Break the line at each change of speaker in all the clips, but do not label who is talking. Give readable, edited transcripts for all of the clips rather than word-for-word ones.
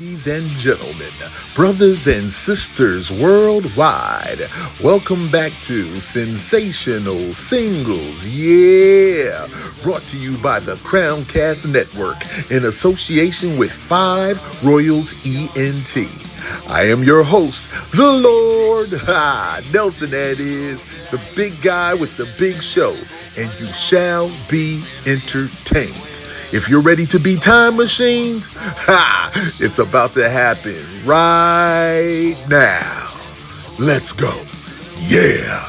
Ladies and gentlemen, brothers and sisters worldwide, welcome back to Sensational Singles. Yeah! Brought to you by the Crowncast Network in association with 5 Royals ENT. I am your host, the Lord, Nelson, that is, the big guy with the big show, and you shall be entertained. If you're ready to be time machines, it's about to happen right now. Let's go. Yeah.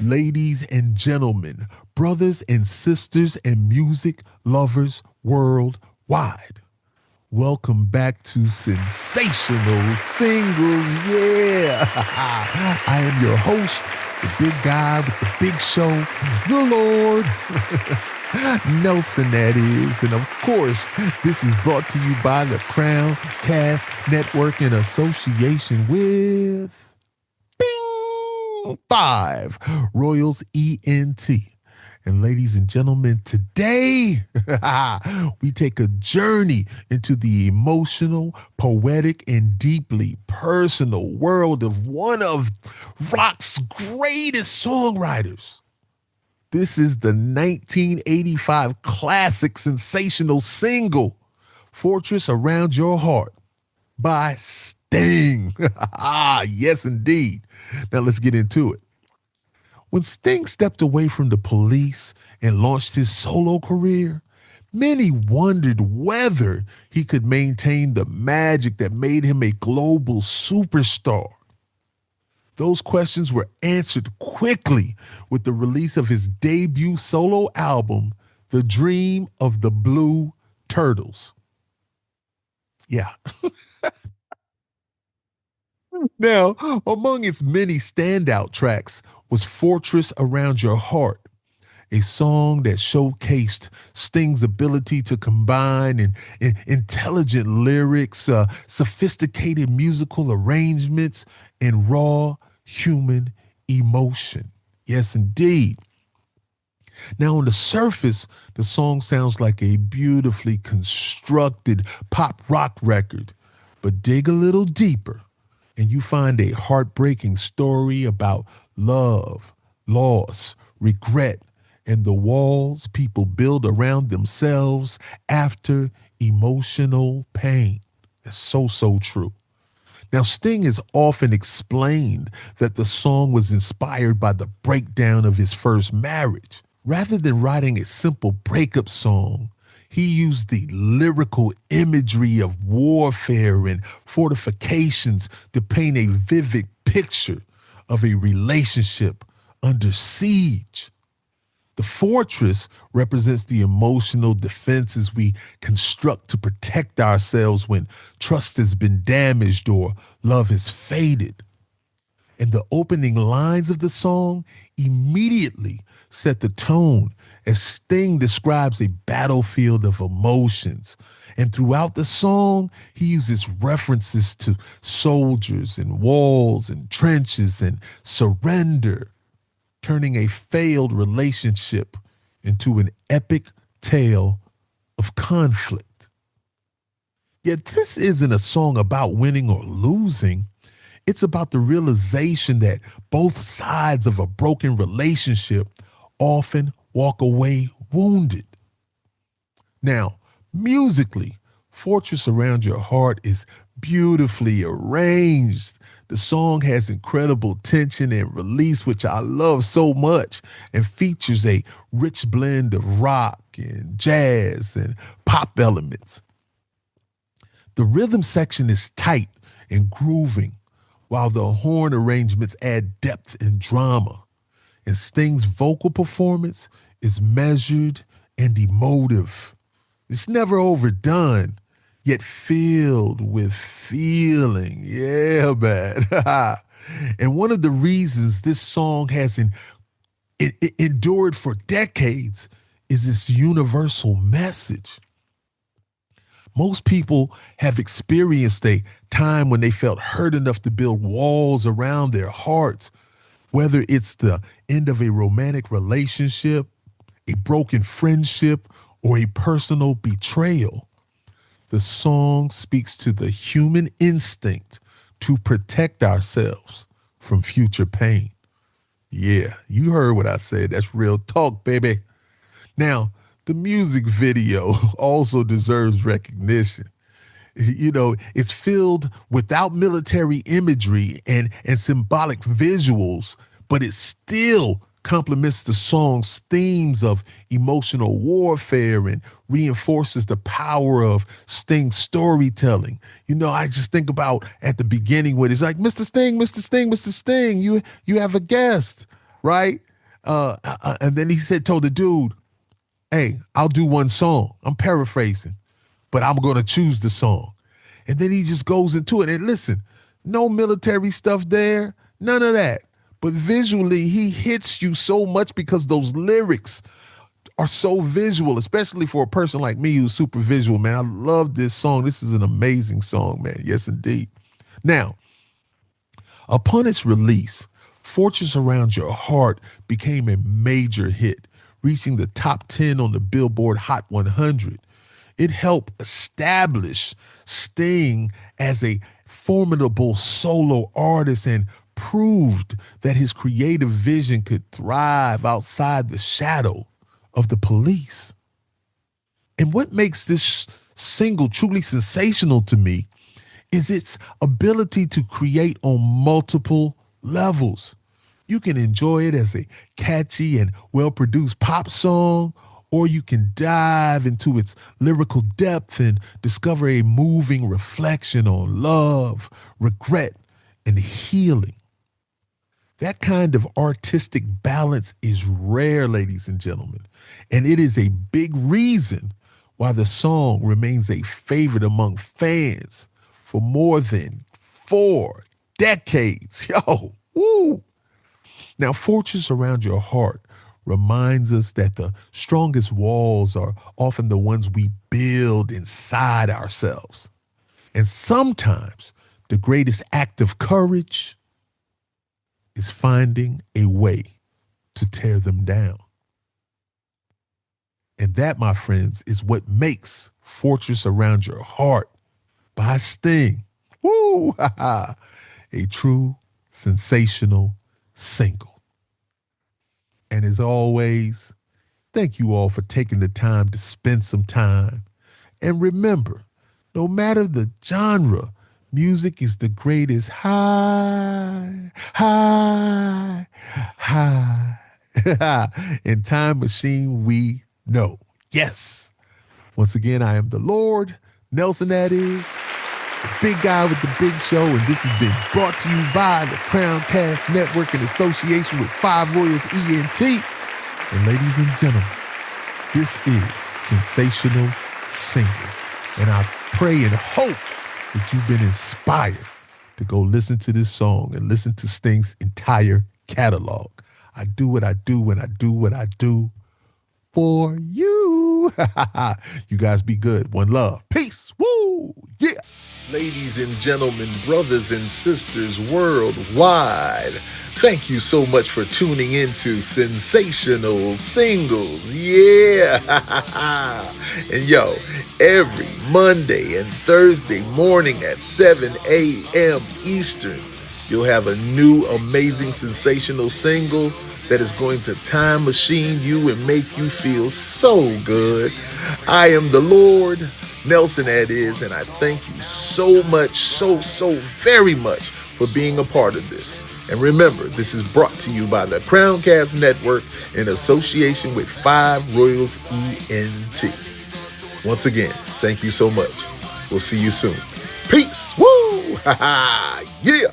Ladies and gentlemen, brothers and sisters and music lovers worldwide, welcome back to Sensational Singles. Yeah. I am your host, the big guy with the big show, the Lord, Nelson, that is. And of course, this is brought to you by the Crowncast Network in association with 5 Royals ENT. And ladies and gentlemen, today we take a journey into the emotional, poetic, and deeply personal world of one of rock's greatest songwriters. This is the 1985 classic sensational single, Fortress Around Your Heart by Sting. Yes, indeed. Now let's get into it. When Sting stepped away from the police and launched his solo career, many wondered whether he could maintain the magic that made him a global superstar. Those questions were answered quickly with the release of his debut solo album, The Dream of the Blue Turtles. Yeah. Now, among its many standout tracks was Fortress Around Your Heart, a song that showcased Sting's ability to combine intelligent lyrics, sophisticated musical arrangements, and raw human emotion. Yes, indeed. Now, on the surface, the song sounds like a beautifully constructed pop rock record, but dig a little deeper and you find a heartbreaking story about love, loss, regret, and the walls people build around themselves after emotional pain. That's so true. Now, Sting has often explained that the song was inspired by the breakdown of his first marriage. Rather than writing a simple breakup song, he used the lyrical imagery of warfare and fortifications to paint a vivid picture of a relationship under siege. The fortress represents the emotional defenses we construct to protect ourselves when trust has been damaged or love has faded. And the opening lines of the song immediately set the tone as Sting describes a battlefield of emotions. And throughout the song, he uses references to soldiers and walls and trenches and surrender, turning a failed relationship into an epic tale of conflict. Yet this isn't a song about winning or losing. It's about the realization that both sides of a broken relationship often walk away wounded. Now, musically, Fortress Around Your Heart is beautifully arranged. The song has incredible tension and release, which I love so much, and features a rich blend of rock and jazz and pop elements. The rhythm section is tight and grooving, while the horn arrangements add depth and drama. And Sting's vocal performance is measured and emotive. It's never overdone, yet filled with feeling. Yeah, man. And one of the reasons this song has endured for decades is its universal message. Most people have experienced a time when they felt hurt enough to build walls around their hearts, whether it's the end of a romantic relationship, a broken friendship, or a personal betrayal. The song speaks to the human instinct to protect ourselves from future pain. Yeah, you heard what I said. That's real talk, baby. Now, the music video also deserves recognition. It's filled without military imagery and symbolic visuals, but it still complements the song's themes of emotional warfare and reinforces the power of Sting's storytelling. I just think about at the beginning when it's like, Mr. Sting, Mr. Sting, Mr. Sting, you have a guest, right? And then told the dude, hey, I'll do one song. I'm paraphrasing, but I'm going to choose the song. And then he just goes into it. And listen, no military stuff there, none of that. But visually, he hits you so much because those lyrics are so visual, especially for a person like me who's super visual, man. I love this song. This is an amazing song, man. Yes, indeed. Now, upon its release, Fortress Around Your Heart became a major hit, reaching the top 10 on the Billboard Hot 100. It helped establish Sting as a formidable solo artist and proved that his creative vision could thrive outside the shadow of the police. And what makes this single truly sensational to me is its ability to create on multiple levels. You can enjoy it as a catchy and well-produced pop song, or you can dive into its lyrical depth and discover a moving reflection on love, regret, and healing. That kind of artistic balance is rare, ladies and gentlemen, and it is a big reason why the song remains a favorite among fans for more than 4 decades. Yo, woo! Now, Fortress Around Your Heart reminds us that the strongest walls are often the ones we build inside ourselves. And sometimes the greatest act of courage is finding a way to tear them down. And that, my friends, is what makes Fortress Around Your Heart by Sting, woo, a true sensational single. And as always, thank you all for taking the time to spend some time. And remember, no matter the genre, music is the greatest high. In Time Machine, we know. Yes. Once again, I am the Lord, Nelson that is, the big guy with the big show, and this has been brought to you by the Crowncast Network in association with 5 Royals ENT. And ladies and gentlemen, this is Sensational Single. And I pray and hope that you've been inspired to go listen to this song and listen to Sting's entire catalog. I do what I do and I do what I do for you. You guys be good. One love. Peace. Woo. Yeah. Ladies and gentlemen, brothers and sisters worldwide, thank you so much for tuning into Sensational Singles. Yeah. And yo, every Monday and Thursday morning at 7 a.m. Eastern, you'll have a new amazing sensational single that is going to time machine you and make you feel so good. I am the Lord, Nelson that is, and I thank you so much, so very much for being a part of this. And remember, this is brought to you by the Crowncast Network in association with 5 Royals ENT. Once again, thank you so much. We'll see you soon. Peace. Woo! Yeah.